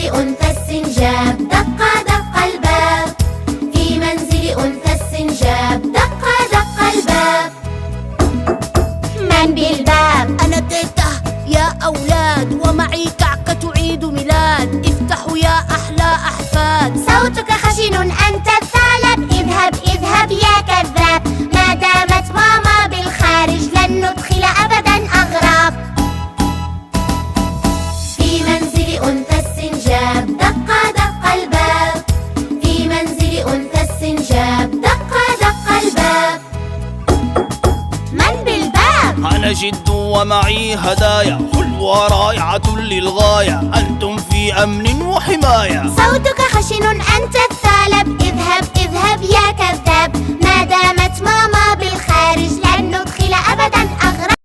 منزل أنثى السنجاب دق دق الباب. في منزل أنثى السنجاب دق دق الباب. من بالباب؟ أنا تيتا يا أولاد، ومعي كعكة عيد ميلاد. افتحوا يا أحلى أحفاد. صوتك خشن أنت الثعلب. اذهب اذهب يا كذاب. ما دامت ماما بالخارج لن ندخل أبدا أغراب. في منزل أنثى السنجاب دق دق الباب. في منزل أنثى السنجاب دق دق الباب. من بالباب؟ أنا جد ومعي هدايا حلوة رائعة للغاية. أنتم في أمن وحماية. صوتك خشن أنت الثعلب. اذهب اذهب يا كذاب. ما دامت ماما بالخارج لن ندخل أبدا